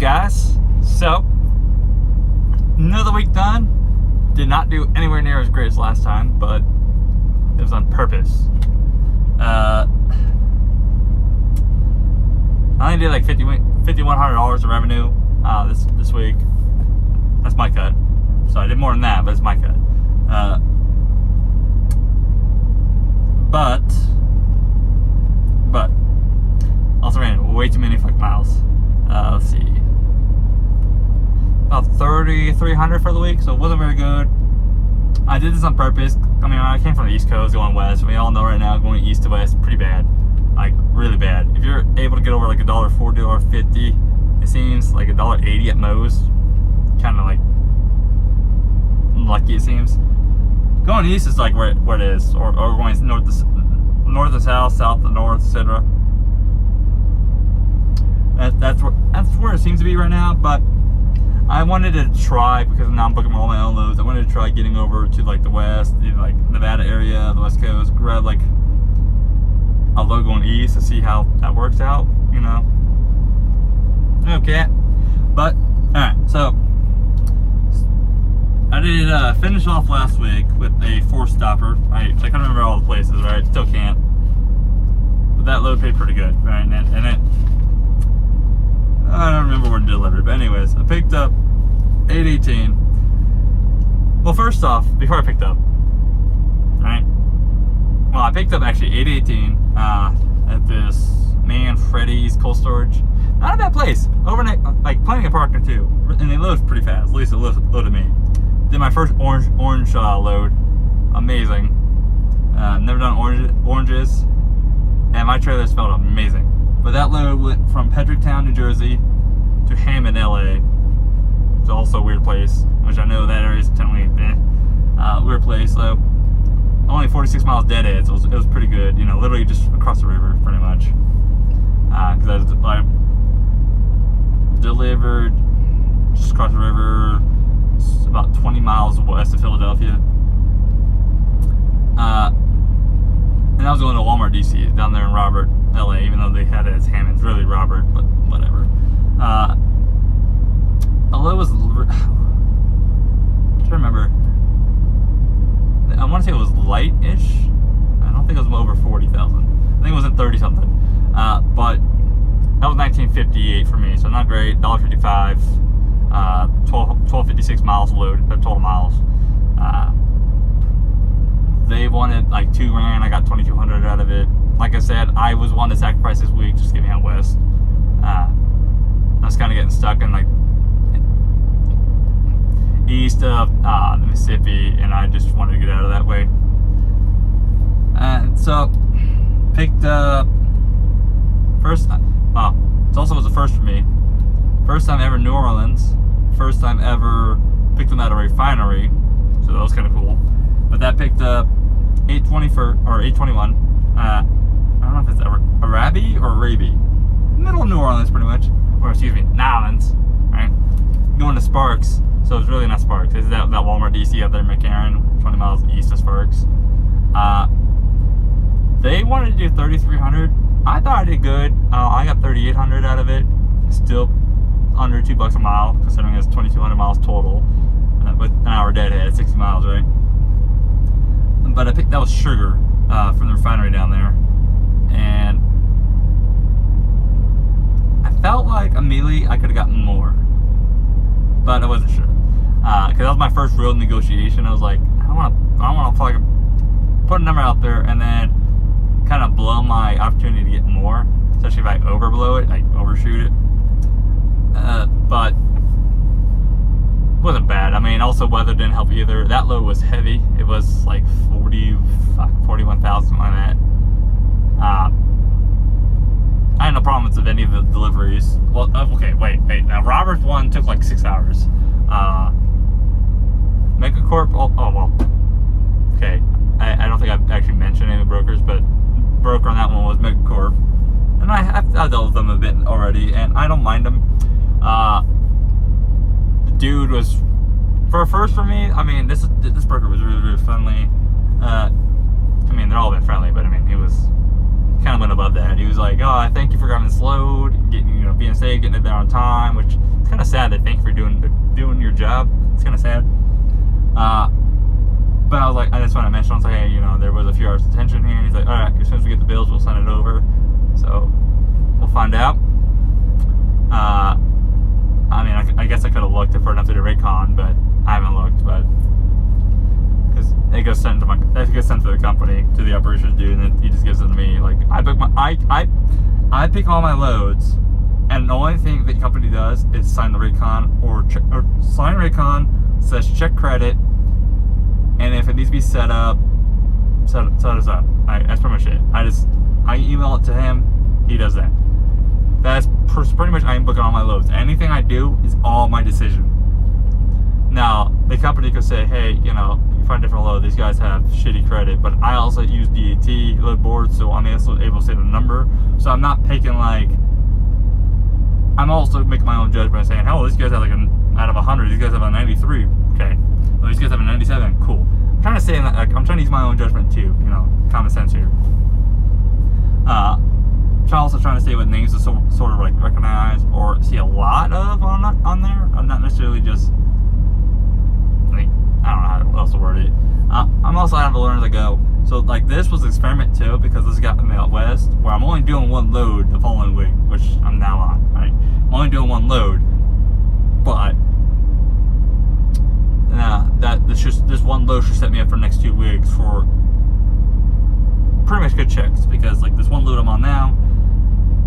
guys. So, another week done. Did not do anywhere near as great as last time, but it was on purpose. I only did like $5,100 of revenue this week. That's my cut. So I did more than that, but it's my cut. But also ran way too many fucking miles. Let's see, about 3,300 for the week, so it wasn't very good. I did this on purpose. I mean, I came from the East Coast going west. We all know right now going east to west, pretty bad, like really bad. If you're able to get over like $1.40, $1.50, it seems like $1.80 at most, kind of like lucky it seems. Going east is like where it is, or going north to south, south to north, etc. That's where it seems to be right now. But I wanted to try, because now I'm booking all my own loads. I wanted to try getting over to like the west, like Nevada area, the West Coast, grab like a load going east to see how that works out. You know. Okay, but all right, so. I did finish off last week with a 4-stopper. I can't remember all the places, right? Still can't. But that load paid pretty good, right? And it, I don't remember where it delivered. But anyways, I picked up 818. Well, first off, before I picked up, right? Well, I picked up actually 818 at this Man Freddy's Cold Storage. Not a bad place. Overnight, like plenty of parking too. And they load pretty fast. At least it loaded me. Did my first orange load. Amazing. Never done oranges. And my trailer smelled amazing. But that load went from Pedricktown, New Jersey to Hammond, LA. It's also a weird place, which I know that area is technically weird place. So only 46 miles deadhead, so it was pretty good. You know, literally just across the river, pretty much. Because I delivered just across the river, about 20 miles west of Philadelphia. And I was going to Walmart DC down there in Robert, LA, even though they had it as Hammond's, really Robert, but whatever. Although it was, I'm trying to remember, I want to say it was light-ish. I don't think it was over 40,000. I think it was at 30 something. But that was 1958 for me, so not great. $1.55. 1256 miles loaded, total miles. They wanted like $2,000. I got 2,200 out of it. Like I said, I was one to sacrifice this week just to get me out west. I was kind of getting stuck in like east of the Mississippi, and I just wanted to get out of that way. And so picked up first. Wow, it also was the first for me. First time ever New Orleans. First time ever picked them at a refinery, so that was kind of cool. But that picked up 821. I don't know if it's Arabi or Arabi. Middle of New Orleans, pretty much. Or excuse me, Nowlands, right? Going to Sparks, so it's really not Sparks. It's that Walmart DC out there in McCarran, 20 miles east of Sparks. They wanted to do 3,300. I thought I did good. I got 3,800 out of it. Still under $2 a mile, considering it's 2,200 miles total, with an hour deadhead, 60 miles, right? But I picked, that was sugar from the refinery down there, and I felt like immediately I could have gotten more, but I wasn't sure, because that was my first real negotiation. I was like, I want to fucking put a number out there and then kind of blow my opportunity to get more, especially if I overblow it, like overshoot it. But wasn't bad. I mean, also weather didn't help either. That load was heavy. It was like 41,000 like that. I had no problems with any of the deliveries. Well, okay, wait. Now Robert's one took like 6 hours. Megacorp. Oh well. Okay, I don't think I've actually mentioned any of the brokers, but broker on that one was Megacorp, and I've dealt with them a bit already, and I don't mind them. The dude was, for a first for me, I mean, this broker was really, really friendly. I mean, they're all been friendly, but I mean, he was kind of went above that. He was like, "Oh, I thank you for grabbing this load, being safe, getting it there on time," which kind of sad. They thank you for doing your job. It's kind of sad. But I was like, that's when I mentioned, I was like, hey, there was a few hours detention here. And he's like, all right, as soon as we get the bills, we'll send it over. So we'll find out. I mean, I guess I could have looked for enough to do Raycon, but I haven't looked. But because it gets sent to the company, to the operations dude, and then he just gives it to me. Like I pick all my loads, and the only thing the company does is sign the Raycon or sign Raycon, says check credit, and if it needs to be set us up. That's pretty much it. I email it to him, he does that. That's pretty much, I'm booking all my loads. Anything I do is all my decision. Now, the company could say, hey, you find a different load, these guys have shitty credit, but I also use DAT load boards, so I'm also able to say the number. So I'm not picking I'm also making my own judgment saying, oh, these guys have out of 100, these guys have a 93. Okay. Well, these guys have a 97. Cool. I'm trying to say that, I'm trying to use my own judgment too, common sense here. Also trying to say what names to sort of recognize or see a lot of on there. I'm not necessarily just I don't know how else to word it. I'm also having to learn as I go. So this was an experiment too, because this got me out west where I'm only doing one load the following week, which I'm now on. Right, I'm only doing one load, but this one load should set me up for the next 2 weeks for pretty much good checks, because this one load I'm on now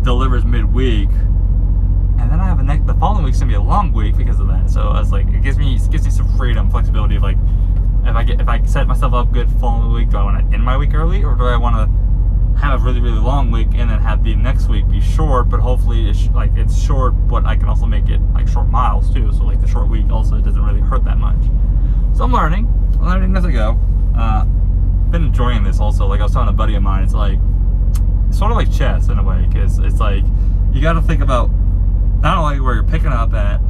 delivers midweek, and then I have the following week's gonna be a long week because of that. So I was like, it gives me some freedom, flexibility of if I set myself up good following week, do I want to end my week early, or do I want to have a really, really long week and then have the next week be short, but hopefully it's short, but I can also make it short miles too. So the short week also doesn't really hurt that much. So I'm learning as I go. Been enjoying this also. I was telling a buddy of mine, it's sort of like chess in a way, because it's you got to think about not only where you're picking up at,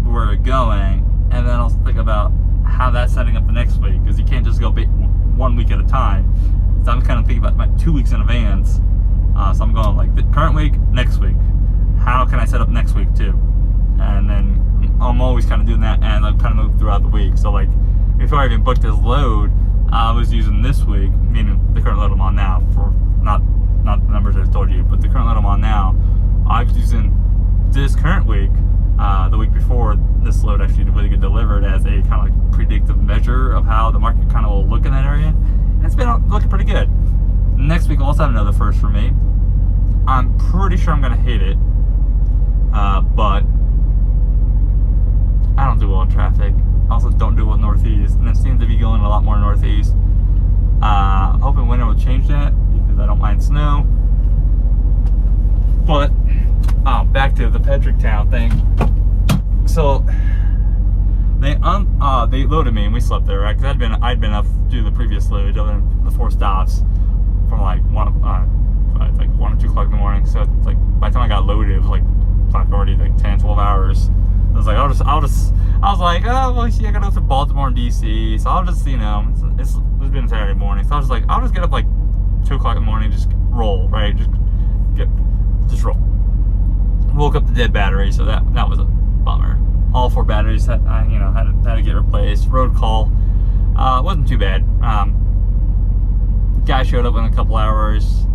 but where you're going, and then also think about how that's setting up the next week, because you can't just go 1 week at a time. So I'm kind of thinking about my 2 weeks in advance. So I'm going the current week, next week. How can I set up next week too? And then I'm always kind of doing that, and I'm kind of move throughout the week. So before I even booked this load, I was using this week, meaning the current load I'm on now, for not the numbers I told you, but the current load I'm on now, I was using this current week, the week before this load actually really get delivered, as a kind of predictive measure of how the market kind of will look in that area. And it's been looking pretty good. Next week I'll also have another first for me. I'm pretty sure I'm going to hit it, but I don't do well in traffic. I also don't do well in Northeast, and it seems to be going a lot more Northeast. I'm hoping winter will change that, because I don't mind snow. But back to the Pedricktown thing. So they loaded me and we slept there, right? Because I'd been up to do the previous load, the 4 stops from 1 or 2 o'clock in the morning. So it's by the time I got loaded, it was already 10, 12 hours. I was oh well, see, I gotta go to Baltimore and DC, so I'll just it's been a Saturday morning, so I was just I'll just get up 2 o'clock in the morning, just roll, right? Just roll. Woke up to dead battery, so that was a bummer. All 4 batteries had to get replaced. Road call, wasn't too bad. Guy showed up in a couple hours,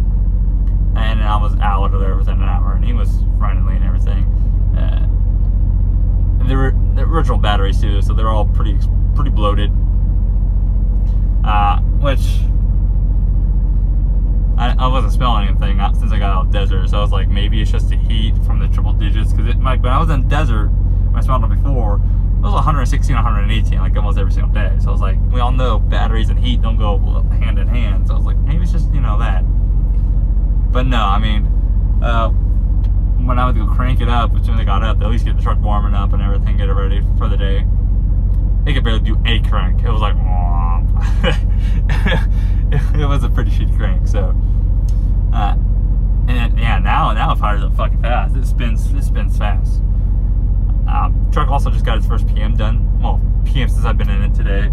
and I was out of there within an hour, and he was friendly and everything. They were the original batteries too, so they're all pretty bloated. Which I wasn't smelling anything since I got out of desert, so I was maybe it's just the heat from the triple digits. Because when I was in desert, when I smelled it before, it was 116, 118, almost every single day. So I was we all know batteries and heat don't go hand in hand. So I was maybe it's just that. But no, I mean, when I would go crank it up, as soon as I got up, at least get the truck warming up and everything, get it ready for the day. They could barely do a crank. It was it was a pretty shitty crank. So, and yeah, now it fires up fucking fast. It spins fast. Truck also just got its first PM done. Well, PM since I've been in it today.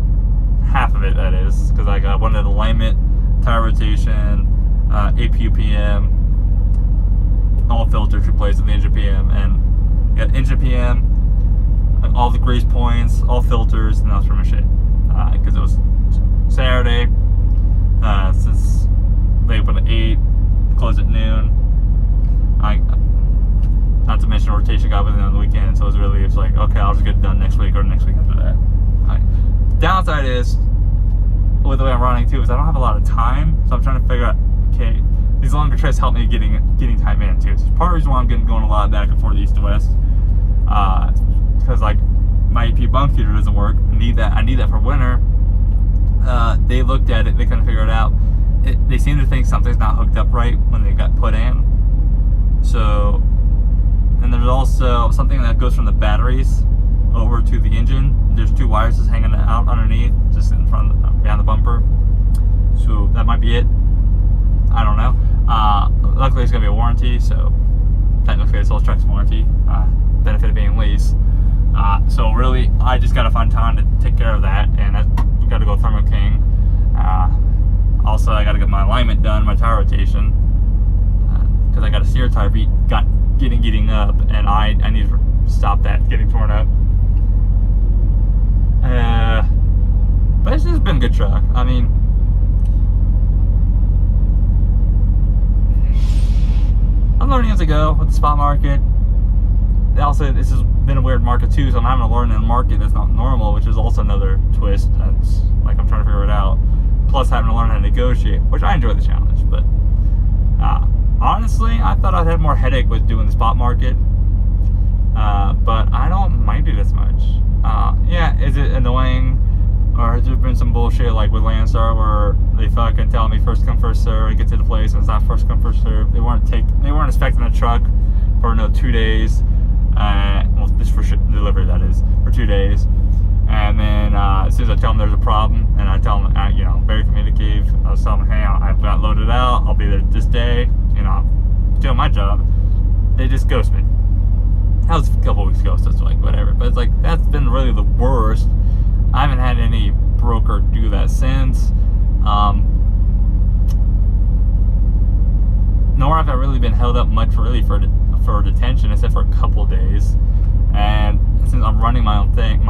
Half of it, that is, because I got one of the alignment, tire rotation, APU PM, all filters replaced with the engine PM, and got engine PM, all the grease points, all filters, and that was pretty much it. Because it was Saturday, since they open at 8, close at noon. Not to mention rotation got within on the weekend, so it's like, okay, I'll just get it done next week or next week after that. Downside is, with the way I'm running too, is I don't have a lot of time, so I'm trying to figure out, okay, these longer trips help me getting time in too. So part of the reason why I'm going a lot back and forth east to west, because like my AP bunk feeder doesn't work. I need that for winter. They looked at it, they couldn't figure it out. They seem to think something's not hooked up right when they got put in. So, and there's also something that goes from the batteries over to the engine. There's 2 wires just hanging out underneath, just in front of behind the bumper. So that might be it. I don't know. Luckily, it's gonna be a warranty, so technically it's all truck's warranty. Benefit of being leased. So really, I just gotta find time to take care of that, and I gotta go Thermo King. Also, I gotta get my alignment done, my tire rotation, because I got a steer tire getting up, and I need to stop that getting torn up. But it's just been a good truck. I mean, I'm learning as I go with the spot market. Also, this has been a weird market too, so I'm having to learn in a market that's not normal, which is also another twist. That's like I'm trying to figure it out. Plus, having to learn how to negotiate, which I enjoy the challenge. But honestly, I thought I'd have more headache with doing the spot market, but I don't mind it as much. Yeah, is it annoying? Or has there been some bullshit like with Landstar where they fucking tell me first come first serve, I get to the place and it's not first come first serve. They weren't expecting a truck for 2 days. Well, this for delivery, that is, for 2 days. And then as soon as I tell them there's a problem, and I tell them, very communicative, I was telling them, hey, I've got loaded out, I'll be there this day, I'm doing my job. They just ghost me. That was a couple weeks ago, so it's like, whatever. But it's like, that's been really the worst. I haven't had any broker do that since. Nor have I really been held up much really for detention, except for a couple days. And since I'm running my own thing,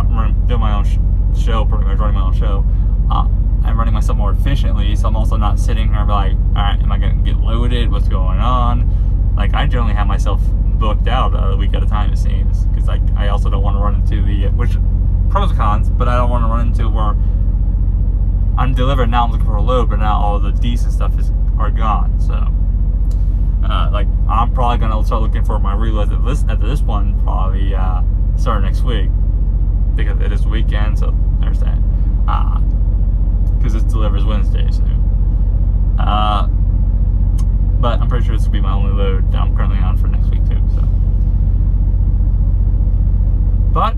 doing my own show, pretty much running my own show, I'm running myself more efficiently. So I'm also not sitting here and be like, all right, am I going to get loaded? What's going on? Like, I generally have myself booked out a week at a time, it seems, because I also don't want to run into which pros and cons, but I don't want to run into where I'm delivered, now I'm looking for a load, but now all the decent stuff are gone. So I'm probably gonna start looking for my reloads at this one probably starting next week, because it is the weekend, so there's that. Because it delivers Wednesday soon. But I'm pretty sure this will be my only load that I'm currently on for next week too. So, but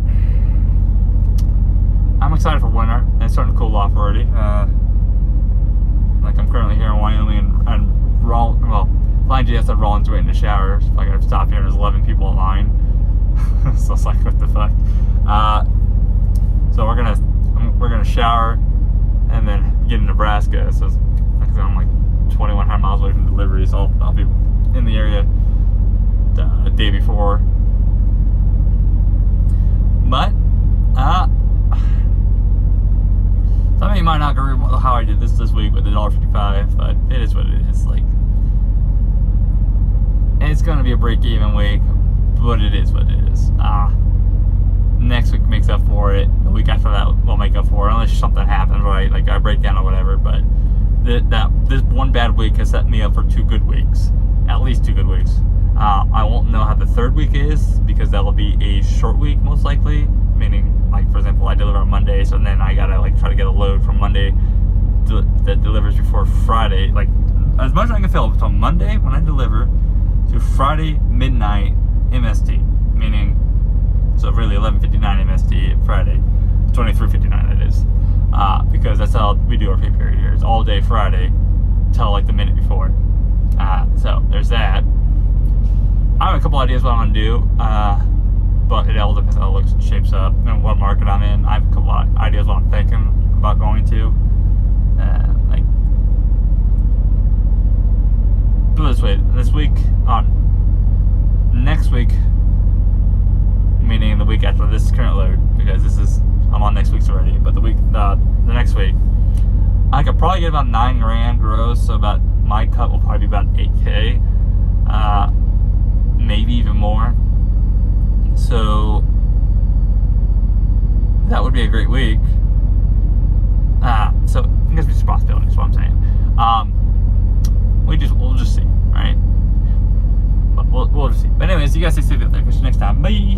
I'm excited for winter, and it's starting to cool off already. Like I'm currently here in Wyoming and Flying GS at Rollins waiting to shower. So I gotta stop here and there's 11 people in line. So it's like, what the fuck? So we're gonna shower and then get in Nebraska. So I'm like 2,100 miles away from delivery, so I'll be in the area the day before. But some of you might not agree with how I did this week with the $1.55, but it is what it is. Like, it's gonna be a break-even week, but it is what it is. Next week makes up for it. The week after that will make up for it, unless something happens, right? Like I break down or whatever. But this one bad week has set me up for 2 good weeks, at least 2 good weeks. I won't know how the 3rd week is, because that will be a short week most likely. Meaning, like for example, I deliver on Monday, so then I gotta try to get a load from Monday that delivers before Friday. Like as much as I can fill from Monday when I deliver to Friday midnight MST, meaning so really 11:59 MST Friday, 23:59 it is, because that's how we do our pay period here. It's all day Friday till like the minute before. So there's that. I have a couple ideas what I'm gonna do, but it all depends how it shapes up and what market I'm in. I have a couple of ideas what I'm thinking about going to. Put it this way, next week, meaning the week after this current load, the next week, I could probably get about $9,000 gross. So about my cut will probably be about $8K, maybe even more. So that would be a great week. So I guess we just possibility is what I'm saying. We'll just see, right? But we'll just see. But anyways, you guys stay safe out there. Catch you next time. Bye.